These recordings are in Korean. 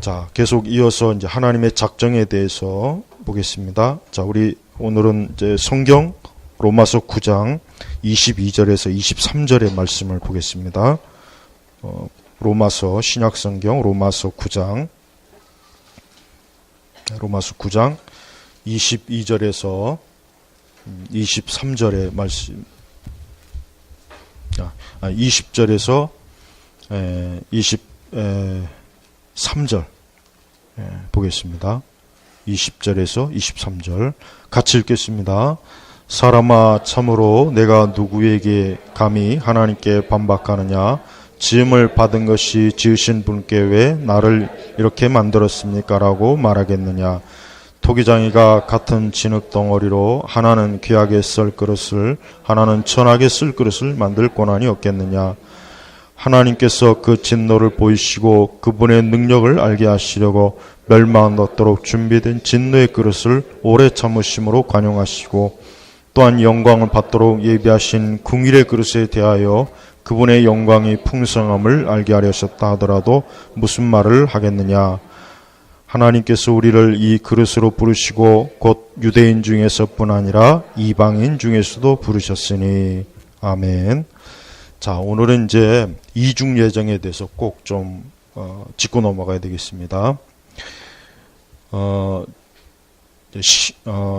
자, 계속 이어서 이제 하나님의 작정에 대해서 보겠습니다. 자, 우리 오늘은 이제 성경 로마서 9장 22절에서 23절의 말씀을 보겠습니다. 로마서 신약성경 로마서 9장 22절에서 23절의 말씀, 20절에서 23절 보겠습니다. 20절에서 23절 같이 읽겠습니다. 사람아, 참으로 내가 누구에게 감히 하나님께 반박하느냐? 지음을 받은 것이 지으신 분께 왜 나를 이렇게 만들었습니까? 라고 말하겠느냐? 토기장이가 같은 진흙 덩어리로 하나는 귀하게 쓸 그릇을 하나는 천하게 쓸 그릇을 만들 권한이 없겠느냐? 하나님께서 그 진노를 보이시고 그분의 능력을 알게 하시려고 멸망 얻도록 준비된 진노의 그릇을 오래 참으심으로 관용하시고 또한 영광을 받도록 예비하신 궁일의 그릇에 대하여 그분의 영광이 풍성함을 알게 하려셨다 하더라도 무슨 말을 하겠느냐? 하나님께서 우리를 이 그릇으로 부르시고 곧 유대인 중에서뿐 아니라 이방인 중에서도 부르셨으니. 아멘. 자, 오늘은 이제 이중 예정에 대해서 꼭 좀 짚고 넘어가야 되겠습니다.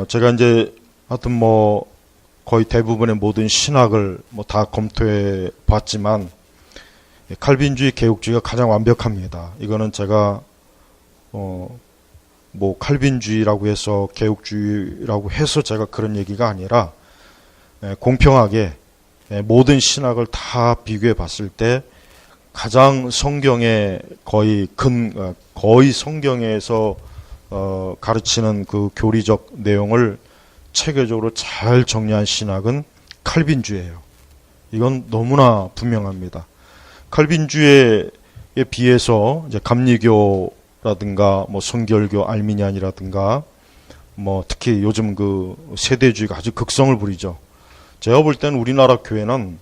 제가 이제 하여튼 뭐 거의 대부분의 모든 신학을 뭐 다 검토해 봤지만 칼빈주의 개혁주의가 가장 완벽합니다. 이거는 제가 뭐 칼빈주의라고 해서 개혁주의라고 해서 제가 그런 얘기가 아니라 공평하게 모든 신학을 다 비교해 봤을 때 가장 성경에 거의 성경에서 가르치는 그 교리적 내용을 체계적으로 잘 정리한 신학은 칼빈주의예요. 이건 너무나 분명합니다. 칼빈주의에 비해서 이제 감리교라든가 뭐 성결교, 알미니안이라든가 뭐 특히 요즘 그 세대주의가 아주 극성을 부리죠. 제가 볼 때는 우리나라 교회는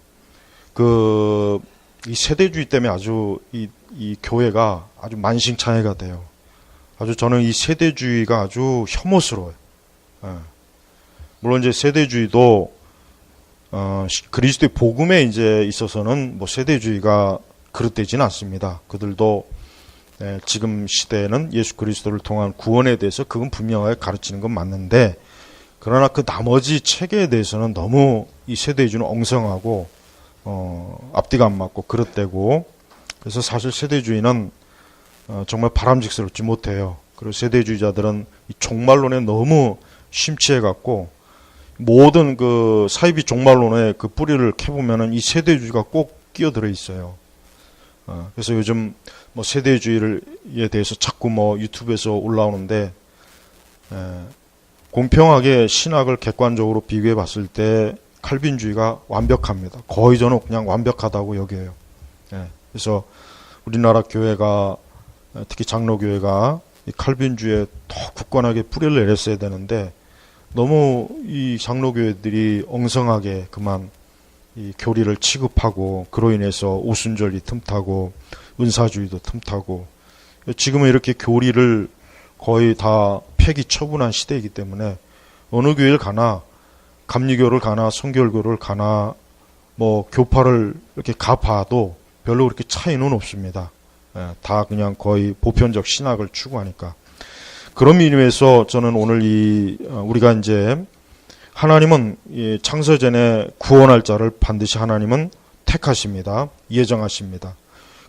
이 세대주의 때문에 아주 이 교회가 아주 만신창이가 돼요. 아주 저는 이 세대주의가 아주 혐오스러워요. 물론 이제 세대주의도 그리스도의 복음에 이제 있어서는 뭐 세대주의가 그릇되지는 않습니다. 그들도 지금 시대에는 예수 그리스도를 통한 구원에 대해서 그건 분명하게 가르치는 건 맞는데, 그러나 그 나머지 체계에 대해서는 너무 이 세대주의는 엉성하고 앞뒤가 안 맞고 그릇되고, 그래서 사실 세대주의는 정말 바람직스럽지 못해요. 그리고 세대주의자들은 이 종말론에 너무 심취해갖고 모든 그 사이비 종말론의 그 뿌리를 캐보면은 이 세대주의가 꼭 끼어들어 있어요. 그래서 요즘 뭐 세대주의에 대해서 자꾸 뭐 유튜브에서 올라오는데, 공평하게 신학을 객관적으로 비교해 봤을 때 칼빈주의가 완벽합니다. 거의 저는 그냥 완벽하다고 여겨요. 그래서 우리나라 교회가, 특히 장로교회가 이 칼빈주의에 더 굳건하게 뿌리를 내렸어야 되는데, 너무 이 장로교회들이 엉성하게 그만 이 교리를 취급하고, 그로 인해서 오순절이 틈타고 은사주의도 틈타고, 지금은 이렇게 교리를 거의 다 폐기 처분한 시대이기 때문에 어느 교회를 가나, 감리교를 가나 성결교를 가나 뭐 교파를 이렇게 가봐도 별로 그렇게 차이는 없습니다. 다 그냥 거의 보편적 신학을 추구하니까. 그런 의미에서 저는 오늘 우리가 이제 하나님은 창세전에 구원할 자를 반드시 하나님은 택하십니다. 예정하십니다.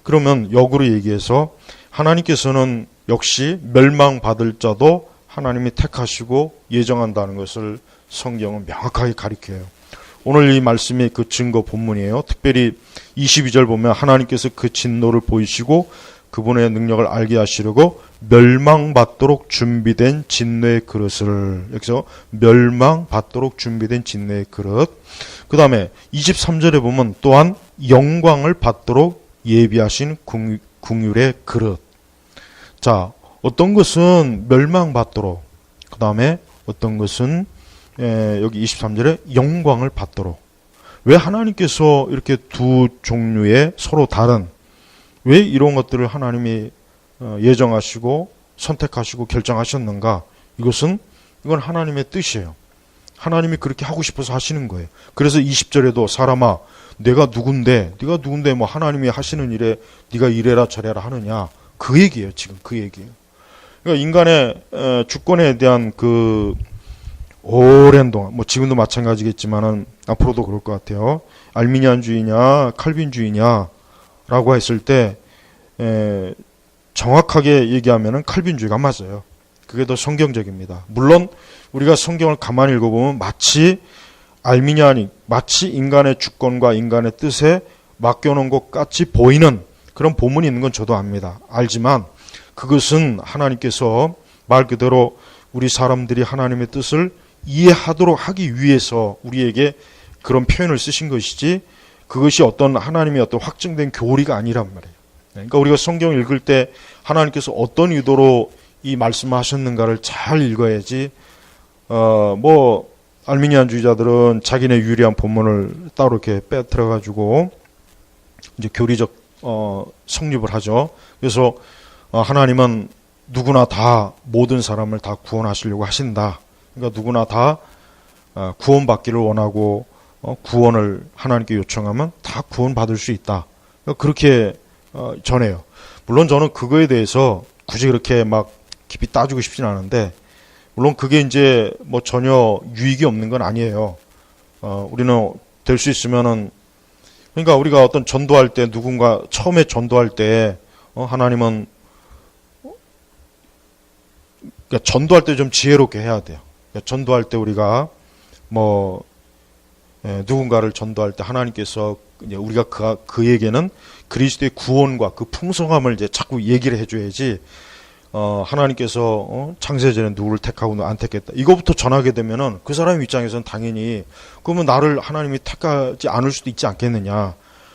그러면 역으로 얘기해서 하나님께서는 역시 멸망받을 자도 하나님이 택하시고 예정한다는 것을 성경은 명확하게 가리켜요. 오늘 이 말씀이 그 증거 본문이에요. 특별히 22절 보면 하나님께서 그 진노를 보이시고 그분의 능력을 알게 하시려고 멸망받도록 준비된 진노의 그릇을, 여기서 멸망받도록 준비된 진노의 그릇. 그 다음에 23절에 보면 또한 영광을 받도록 예비하신 궁율의 그릇. 자, 어떤 것은 멸망받도록, 그 다음에 어떤 것은 여기 23절에 영광을 받도록. 왜 하나님께서 이렇게 두 종류의 서로 다른, 왜 이런 것들을 하나님이 예정하시고 선택하시고 결정하셨는가? 이건 하나님의 뜻이에요. 하나님이 그렇게 하고 싶어서 하시는 거예요. 그래서 20절에도 사람아 내가 누군데 뭐 하나님이 하시는 일에 네가 이래라 저래라 하느냐, 그 얘기예요. 지금 그 얘기예요. 그러니까 인간의 주권에 대한 그 오랜 동안, 뭐 지금도 마찬가지겠지만은 앞으로도 그럴 것 같아요. 알미니안주의냐 칼빈주의냐라고 했을 때 정확하게 얘기하면은 칼빈주의가 맞아요. 그게 더 성경적입니다. 물론 우리가 성경을 가만히 읽어보면 마치 알미니안이 마치 인간의 주권과 인간의 뜻에 맡겨놓은 것 같이 보이는 그런 본문이 있는 건 저도 압니다. 알지만 그것은 하나님께서 말 그대로 우리 사람들이 하나님의 뜻을 이해하도록 하기 위해서 우리에게 그런 표현을 쓰신 것이지, 그것이 어떤 하나님의 어떤 확증된 교리가 아니란 말이에요. 그러니까 우리가 성경을 읽을 때 하나님께서 어떤 의도로 이 말씀을 하셨는가를 잘 읽어야지, 뭐 알미니안주의자들은 자기네 유리한 본문을 따로 이렇게 빼뜨려 가지고 이제 교리적 성립을 하죠. 그래서 하나님은 누구나 다 모든 사람을 다 구원하시려고 하신다. 그러니까 누구나 다 구원받기를 원하고 구원을 하나님께 요청하면 다 구원받을 수 있다. 그렇게 전해요. 물론 저는 그거에 대해서 굳이 그렇게 막 깊이 따지고 싶진 않은데, 물론 그게 이제 뭐 전혀 유익이 없는 건 아니에요. 우리는 될 수 있으면은, 그러니까 우리가 어떤 전도할 때 누군가 처음에 전도할 때 하나님은 그러니까 전도할 때 좀 지혜롭게 해야 돼요. 그러니까 전도할 때 우리가 뭐 누군가를 전도할 때 하나님께서 이제 우리가 그에게는 그리스도의 구원과 그 풍성함을 이제 자꾸 얘기를 해줘야지, 하나님께서 창세전에 누구를 택하고 안 택했다 이거부터 전하게 되면은 그 사람 입장에서는 당연히 그러면 나를 하나님이 택하지 않을 수도 있지 않겠느냐.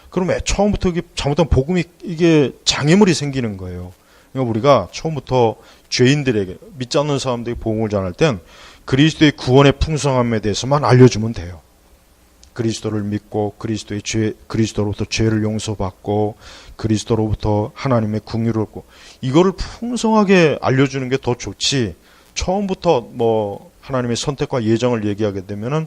그러면 처음부터 이게 잘못한 복음이 이게 장애물이 생기는 거예요. 그러니까 우리가 처음부터 죄인들에게 믿지 않는 사람들이 복음을 전할 땐 그리스도의 구원의 풍성함에 대해서만 알려주면 돼요. 그리스도를 믿고 그리스도로부터 죄를 용서받고 그리스도로부터 하나님의 긍휼을 얻고 이거를 풍성하게 알려주는 게 더 좋지, 처음부터 뭐 하나님의 선택과 예정을 얘기하게 되면은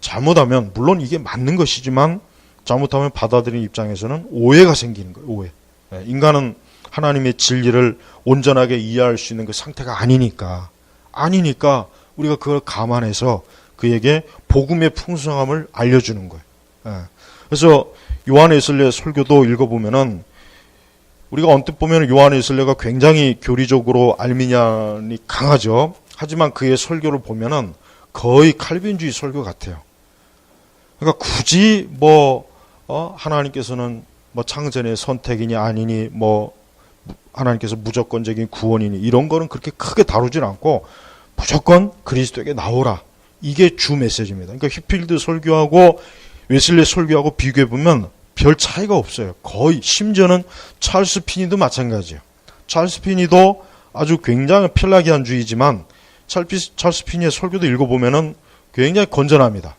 잘못하면, 물론 이게 맞는 것이지만 잘못하면 받아들이는 입장에서는 오해가 생기는 거예요. 오해. 인간은 하나님의 진리를 온전하게 이해할 수 있는 그 상태가 아니니까 우리가 그걸 감안해서 그에게 복음의 풍성함을 알려주는 거예요. 그래서 요한 웨슬레 설교도 읽어보면은 우리가 언뜻 보면 요한 웨슬레가 굉장히 교리적으로 알미니안이 강하죠. 하지만 그의 설교를 보면은 거의 칼빈주의 설교 같아요. 그러니까 굳이 뭐 하나님께서는 뭐 창세의 선택이니 아니니 뭐 하나님께서 무조건적인 구원이니 이런 거는 그렇게 크게 다루진 않고 무조건 그리스도에게 나오라. 이게 주 메시지입니다. 그러니까 휘필드 설교하고 웨슬레 설교하고 비교해보면 별 차이가 없어요. 거의. 심지어는 찰스 피니도 마찬가지예요. 찰스 피니도 아주 굉장히 펠라기안주의지만 찰스 피니의 설교도 읽어보면은 굉장히 건전합니다.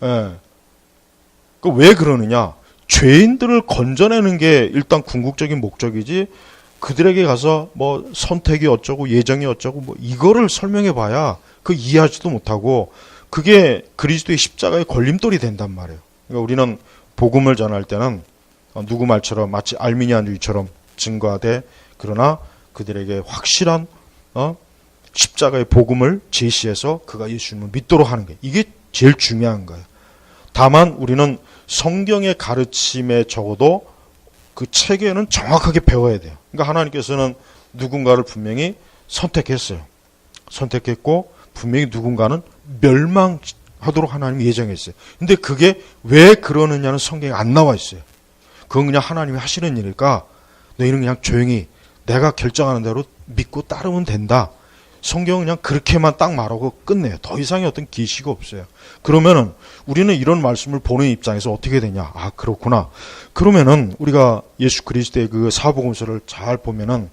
왜 그러느냐? 죄인들을 건져내는 게 일단 궁극적인 목적이지, 그들에게 가서 뭐 선택이 어쩌고 예정이 어쩌고 뭐 이거를 설명해 봐야 그 이해하지도 못하고 그게 그리스도의 십자가의 걸림돌이 된단 말이에요. 그러니까 우리는 복음을 전할 때는 누구 말처럼 마치 알미니안주의처럼 증거하되, 그러나 그들에게 확실한 십자가의 복음을 제시해서 그가 예수님을 믿도록 하는 게 이게 제일 중요한 거예요. 다만 우리는 성경의 가르침에 적어도 그 체계는 정확하게 배워야 돼요. 그러니까 하나님께서는 누군가를 분명히 선택했어요. 선택했고 분명히 누군가는 멸망하도록 하나님이 예정했어요. 근데 그게 왜 그러느냐는 성경에 안 나와 있어요. 그건 그냥 하나님이 하시는 일이니까 너희는 그냥 조용히 내가 결정하는 대로 믿고 따르면 된다. 성경은 그냥 그렇게만 딱 말하고 끝내요. 더 이상의 어떤 계시가 없어요. 그러면은 우리는 이런 말씀을 보는 입장에서 어떻게 되냐? 아, 그렇구나. 그러면은 우리가 예수 그리스도의 그 사복음서를 잘 보면은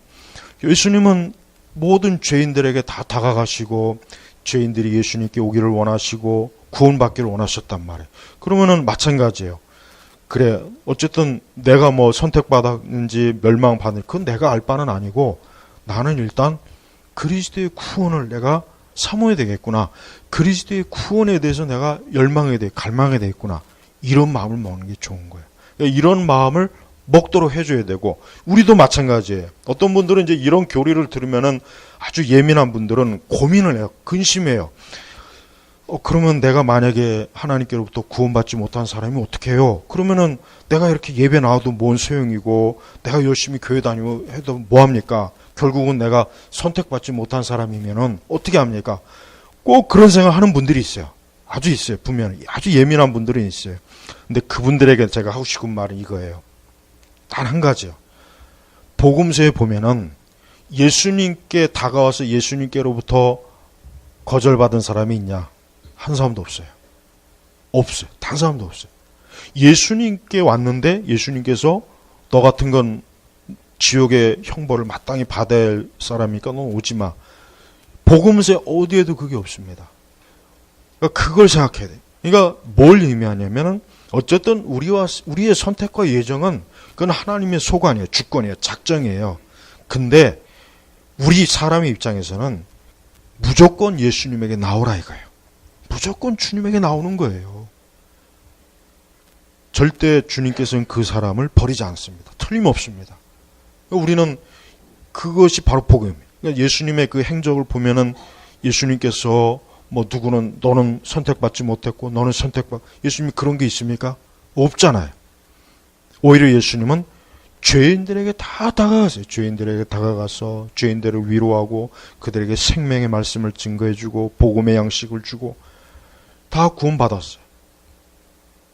예수님은 모든 죄인들에게 다 다가가시고 죄인들이 예수님께 오기를 원하시고 구원받기를 원하셨단 말이에요. 그러면은 마찬가지예요. 그래 어쨌든 내가 뭐 선택받았는지 멸망받는지 그건 내가 알 바는 아니고 나는 일단 그리스도의 구원을 내가 사모해야 되겠구나. 그리스도의 구원에 대해서 내가 열망해야 돼, 갈망해야 되겠구나. 이런 마음을 먹는 게 좋은 거예요. 이런 마음을 먹도록 해줘야 되고, 우리도 마찬가지예요. 어떤 분들은 이제 이런 교리를 들으면은 아주 예민한 분들은 고민을 해요. 근심해요. 그러면 내가 만약에 하나님께로부터 구원받지 못한 사람이 어떻게 해요? 그러면은 내가 이렇게 예배 나와도 뭔 소용이고, 내가 열심히 교회 다니고 해도 뭐합니까? 결국은 내가 선택받지 못한 사람이면은 어떻게 합니까? 꼭 그런 생각을 하는 분들이 있어요. 아주 있어요. 분명히. 아주 예민한 분들은 있어요. 근데 그분들에게 제가 하고 싶은 말은 이거예요. 단 한 가지요. 복음서에 보면은 예수님께 다가와서 예수님께로부터 거절받은 사람이 있냐? 한 사람도 없어요. 없어요. 단 사람도 없어요. 예수님께 왔는데 예수님께서 너 같은 건 지옥의 형벌을 마땅히 받아야 할 사람이니까 너 오지 마. 복음서에 어디에도 그게 없습니다. 그러니까 그걸 생각해야 돼. 그러니까 뭘 의미하냐면은 어쨌든 우리의 선택과 예정은 그건 하나님의 소관이에요. 주권이에요. 작정이에요. 근데 우리 사람의 입장에서는 무조건 예수님에게 나오라 이거예요. 무조건 주님에게 나오는 거예요. 절대 주님께서는 그 사람을 버리지 않습니다. 틀림없습니다. 우리는 그것이 바로 복음이에요. 그러니까 예수님의 그 행적을 보면은 예수님께서 뭐 누구는 너는 선택받지 못했고 너는 예수님이 그런 게 있습니까? 없잖아요. 오히려 예수님은 죄인들에게 다 다가가세요. 죄인들에게 다가가서 죄인들을 위로하고 그들에게 생명의 말씀을 증거해주고 복음의 양식을 주고 다 구원받았어요.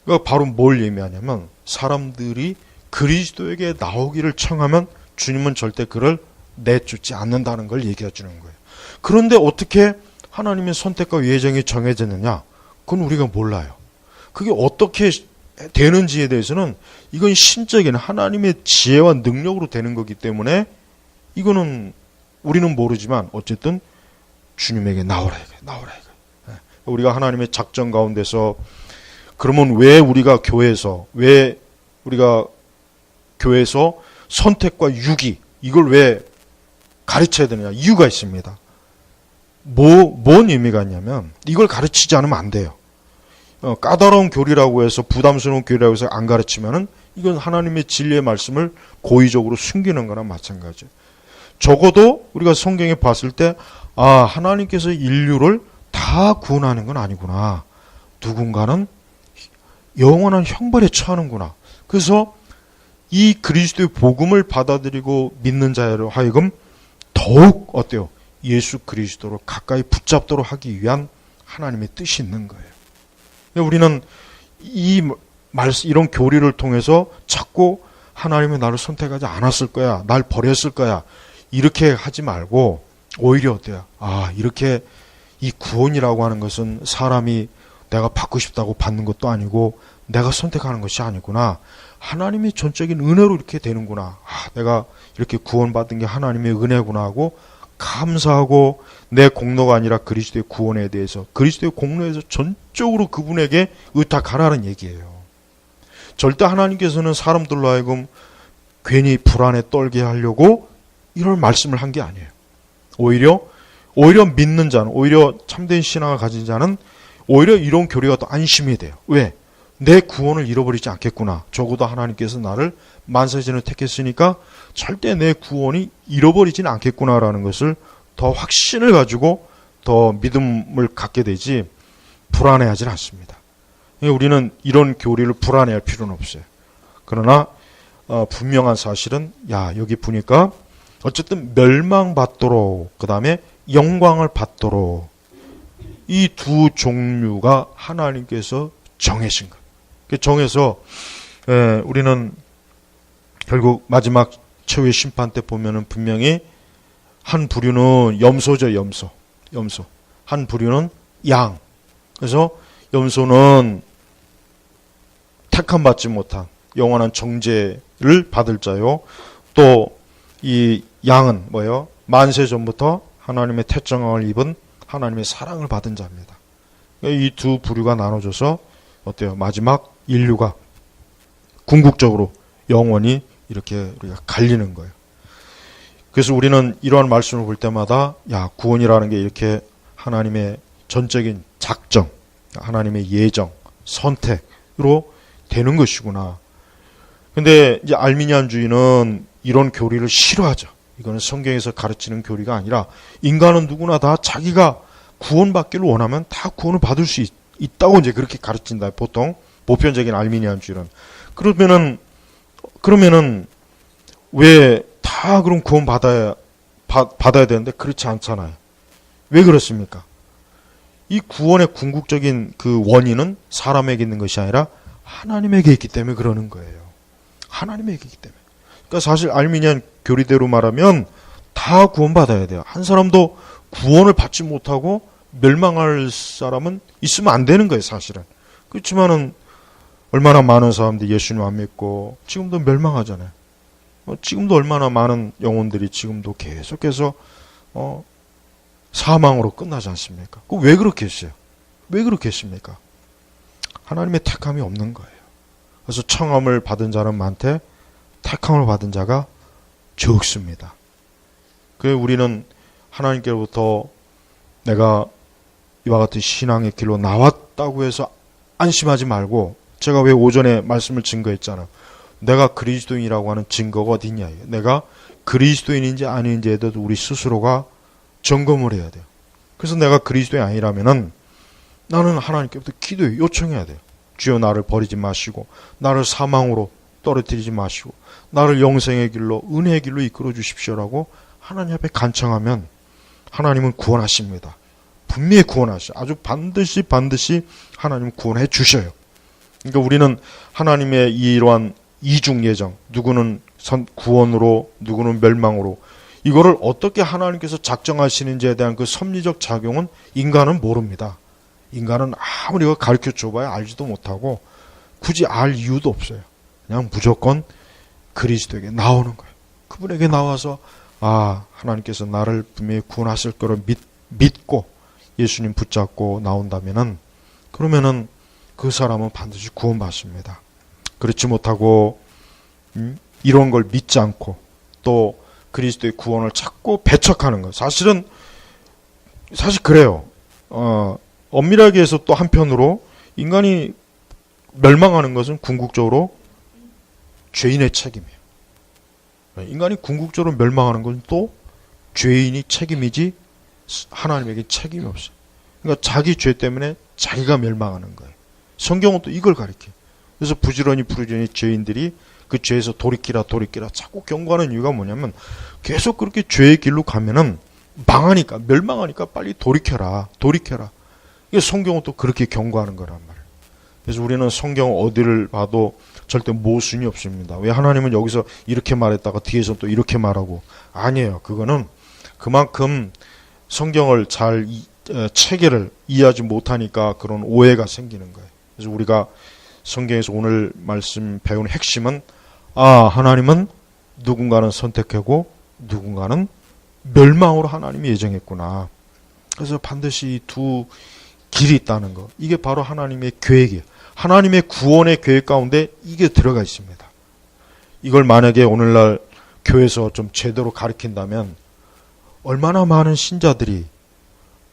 그러니까 바로 뭘 의미하냐면 사람들이 그리스도에게 나오기를 청하면 주님은 절대 그를 내쫓지 않는다는 걸 얘기해 주는 거예요. 그런데 어떻게 하나님의 선택과 예정이 정해졌느냐? 그건 우리가 몰라요. 그게 어떻게 되는지에 대해서는 이건 신적인 하나님의 지혜와 능력으로 되는 거기 때문에 이거는 우리는 모르지만 어쨌든 주님에게 나오라 이거예요. 나오라 이거예요. 우리가 하나님의 작정 가운데서 그러면 왜 우리가 교회에서 선택과 유기 이걸 왜 가르쳐야 되느냐? 이유가 있습니다. 뭔 의미가 있냐면 이걸 가르치지 않으면 안 돼요. 까다로운 교리라고 해서 부담스러운 교리라고 해서 안 가르치면은 이건 하나님의 진리의 말씀을 고의적으로 숨기는 거나 마찬가지예요. 적어도 우리가 성경에 봤을 때 하나님께서 인류를 다 구원하는 건 아니구나. 누군가는 영원한 형벌에 처하는구나. 그래서 이 그리스도의 복음을 받아들이고 믿는 자로 하여금 더욱 어때요? 예수 그리스도를 가까이 붙잡도록 하기 위한 하나님의 뜻이 있는 거예요. 우리는 이런 교리를 통해서 자꾸 하나님이 나를 선택하지 않았을 거야. 날 버렸을 거야. 이렇게 하지 말고 오히려 어때요? 이렇게 이 구원이라고 하는 것은 사람이 내가 받고 싶다고 받는 것도 아니고 내가 선택하는 것이 아니구나. 하나님의 전적인 은혜로 이렇게 되는구나. 내가 이렇게 구원받은 게 하나님의 은혜구나 하고 감사하고 내 공로가 아니라 그리스도의 구원에 대해서 그리스도의 공로에서 전적으로 그분에게 의탁하라는 얘기예요. 절대 하나님께서는 사람들로 하여금 괜히 불안에 떨게 하려고 이런 말씀을 한 게 아니에요. 오히려 믿는 자는 오히려 참된 신앙을 가진 자는 오히려 이런 교리가 더 안심이 돼요. 왜? 내 구원을 잃어버리지 않겠구나. 적어도 하나님께서 나를 만세전을 택했으니까 절대 내 구원이 잃어버리지는 않겠구나라는 것을 더 확신을 가지고 더 믿음을 갖게 되지 불안해하지 않습니다. 우리는 이런 교리를 불안해할 필요는 없어요. 그러나 분명한 사실은 여기 보니까 어쨌든 멸망받도록 그 다음에 영광을 받도록 이 두 종류가 하나님께서 정하신 것. 정해서 우리는 결국 마지막 최후의 심판 때 보면은 분명히 한 부류는 염소죠. 염소. 한 부류는 양. 그래서 염소는 택함 받지 못한 영원한 정죄를 받을 자요. 또 이 양은 뭐예요? 만세 전부터 하나님의 태정함을 입은 하나님의 사랑을 받은 자입니다. 이 두 부류가 나눠져서 어때요? 마지막 인류가 궁극적으로 영원히 이렇게 우리가 갈리는 거예요. 그래서 우리는 이러한 말씀을 볼 때마다 구원이라는 게 이렇게 하나님의 전적인 작정, 하나님의 예정, 선택으로 되는 것이구나. 근데 이제 알미니안주의는 이런 교리를 싫어하죠. 이거는 성경에서 가르치는 교리가 아니라 인간은 누구나 다 자기가 구원받기를 원하면 다 구원을 받을 수 있다고 이제 그렇게 가르친다. 보통 보편적인 알미니안주의는. 그러면은 왜 다 그럼 구원 받아야 되는데 그렇지 않잖아요. 왜 그렇습니까? 이 구원의 궁극적인 그 원인은 사람에게 있는 것이 아니라 하나님에게 있기 때문에 그러는 거예요. 하나님에게 있기 때문에. 그러니까 사실 알미니안 교리대로 말하면 다 구원받아야 돼요. 한 사람도 구원을 받지 못하고 멸망할 사람은 있으면 안 되는 거예요, 사실은. 그렇지만은 얼마나 많은 사람들이 예수님 안 믿고 지금도 멸망하잖아요. 지금도 얼마나 많은 영혼들이 지금도 계속해서 사망으로 끝나지 않습니까? 왜 그렇게 했어요? 왜 그렇게 했습니까? 하나님의 택함이 없는 거예요. 그래서 청함을 받은 자는 많되 택함을 받은 자가 적습니다. 그래서 우리는 하나님께로부터 내가 이와 같은 신앙의 길로 나왔다고 해서 안심하지 말고, 제가 왜 오전에 말씀을 증거했잖아요. 내가 그리스도인이라고 하는 증거가 어디 있냐. 내가 그리스도인인지 아닌지에 대해서 우리 스스로가 점검을 해야 돼요. 그래서 내가 그리스도인이 아니라면은 나는 하나님께부터 기도해 요청해야 돼요. 주여 나를 버리지 마시고 나를 사망으로 떨어뜨리지 마시고 나를 영생의 길로 은혜의 길로 이끌어 주십시오라고 하나님 앞에 간청하면 하나님은 구원하십니다. 분명히 구원하셔. 아주 반드시 하나님은 구원해 주셔요. 그러니까 우리는 하나님의 이러한 이중 예정, 누구는 구원으로 누구는 멸망으로, 이거를 어떻게 하나님께서 작정하시는지에 대한 그 섭리적 작용은 인간은 모릅니다. 인간은 아무리 가르쳐 줘봐야 알지도 못하고 굳이 알 이유도 없어요. 그냥 무조건 그리스도에게 나오는 거예요. 그분에게 나와서 하나님께서 나를 분명히 구원하실 거를 믿고 예수님 붙잡고 나온다면은, 그러면은 그 사람은 반드시 구원받습니다. 그렇지 못하고 이런 걸 믿지 않고 또 그리스도의 구원을 찾고 배척하는 것, 사실 그래요. 엄밀하게 해서 또 한편으로 인간이 멸망하는 것은 궁극적으로 죄인의 책임이에요. 인간이 궁극적으로 멸망하는 것은 또 죄인이 책임이지 하나님에게 책임이 없어요. 그러니까 자기 죄 때문에 자기가 멸망하는 거예요. 성경은 또 이걸 가르쳐요. 그래서 부지런히 죄인들이 그 죄에서 돌이키라 자꾸 경고하는 이유가 뭐냐면, 계속 그렇게 죄의 길로 가면은 멸망하니까 빨리 돌이켜라. 이게 성경은 또 그렇게 경고하는 거란 말이에요. 그래서 우리는 성경 어디를 봐도 절대 모순이 없습니다. 왜 하나님은 여기서 이렇게 말했다가 뒤에서 또 이렇게 말하고, 아니에요. 그거는 그만큼 성경을 잘 체계를 이해하지 못하니까 그런 오해가 생기는 거예요. 그래서 우리가 성경에서 오늘 말씀 배운 핵심은, 하나님은 누군가는 선택하고 누군가는 멸망으로 하나님이 예정했구나. 그래서 반드시 두 길이 있다는 것. 이게 바로 하나님의 계획이에요. 하나님의 구원의 계획 가운데 이게 들어가 있습니다. 이걸 만약에 오늘날 교회에서 좀 제대로 가르친다면 얼마나 많은 신자들이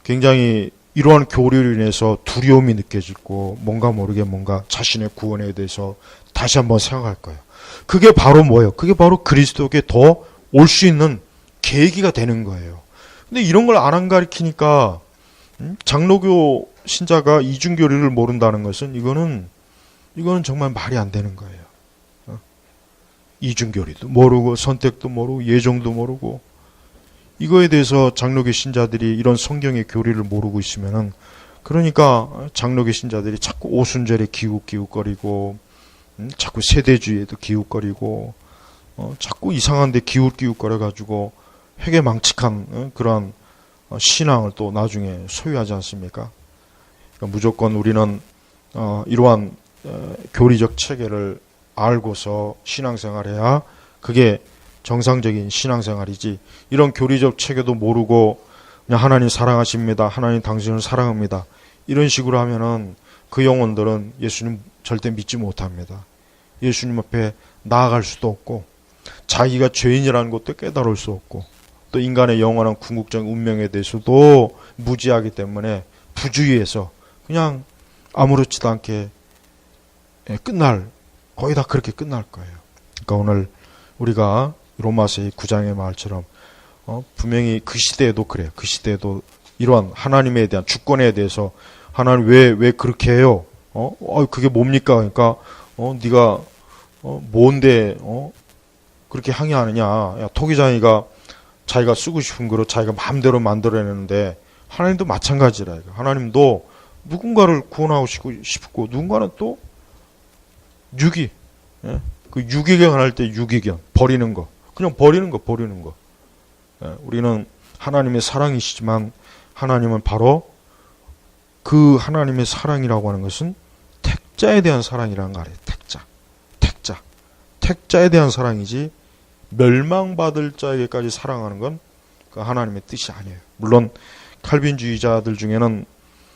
굉장히 이러한 교리로 인해서 두려움이 느껴지고 뭔가 모르게 자신의 구원에 대해서 다시 한번 생각할 거예요. 그게 바로 뭐예요? 그게 바로 그리스도에게 더 올 수 있는 계기가 되는 거예요. 근데 이런 걸 안 가르치니까 장로교 신자가 이중교리를 모른다는 것은 이거는 정말 말이 안 되는 거예요. 이중교리도 모르고 선택도 모르고 예정도 모르고, 이거에 대해서 장로교 신자들이 이런 성경의 교리를 모르고 있으면은, 그러니까 장로교 신자들이 자꾸 오순절에 기웃기웃거리고, 자꾸 세대주의에도 기웃거리고, 자꾸 이상한데 기웃기웃거려가지고 회개망측한 그러한 신앙을 또 나중에 소유하지 않습니까? 그러니까 무조건 우리는 이러한 교리적 체계를 알고서 신앙생활해야 그게 정상적인 신앙생활이지, 이런 교리적 체계도 모르고 그냥 하나님 사랑하십니다, 하나님 당신을 사랑합니다, 이런 식으로 하면은 그 영혼들은 예수님 절대 믿지 못합니다. 예수님 앞에 나아갈 수도 없고 자기가 죄인이라는 것도 깨달을 수 없고 또 인간의 영원한 궁극적 운명에 대해서도 무지하기 때문에 부주의해서 그냥 아무렇지도 않게 거의 다 그렇게 끝날 거예요. 그러니까 오늘 우리가 로마서 9장의 말처럼 분명히 그 시대에도 그래요. 그 시대에도 이러한 하나님에 대한 주권에 대해서 하나님 왜 그렇게 해요? 그게 뭡니까? 그러니까 네가 뭔데 그렇게 항의하느냐? 야, 토기장이가 자기가 쓰고 싶은 거로 자기가 마음대로 만들어내는데 하나님도 마찬가지라. 이거. 하나님도 누군가를 구원하고 싶고 누군가는 또 유기. 예? 그 유기견 할 때 유기견 버리는 거. 그냥 버리는 거. 예? 우리는 하나님의 사랑이시지만 하나님은 바로 그 하나님의 사랑이라고 하는 것은 택자에 대한 사랑이라는 거 알아요. 택자에 대한 사랑이지 멸망받을 자에게까지 사랑하는 건 그 하나님의 뜻이 아니에요. 물론 칼빈주의자들 중에는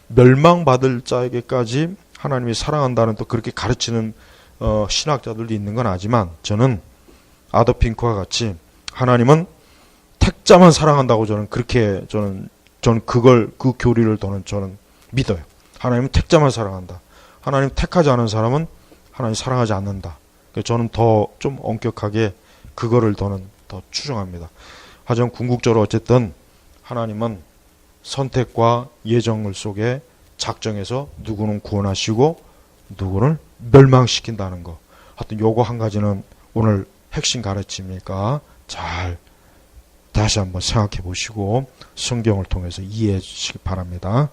멸망받을 자에게까지 하나님이 사랑한다는 또 그렇게 가르치는 신학자들도 있는 건 아지만 저는 아더핑크와 같이 하나님은 택자만 사랑한다고 저는 그 교리를 저는 믿어요. 하나님은 택자만 사랑한다. 하나님 택하지 않은 사람은 하나님 사랑하지 않는다. 저는 더 좀 엄격하게 그거를 저는 더 추정합니다. 하지만 궁극적으로 어쨌든 하나님은 선택과 예정을 속에 작정해서 누구는 구원하시고 누구를 멸망시킨다는 거. 하여튼 요거 한 가지는 오늘 핵심 가르침이니까 잘 다시 한번 생각해 보시고 성경을 통해서 이해해 주시기 바랍니다.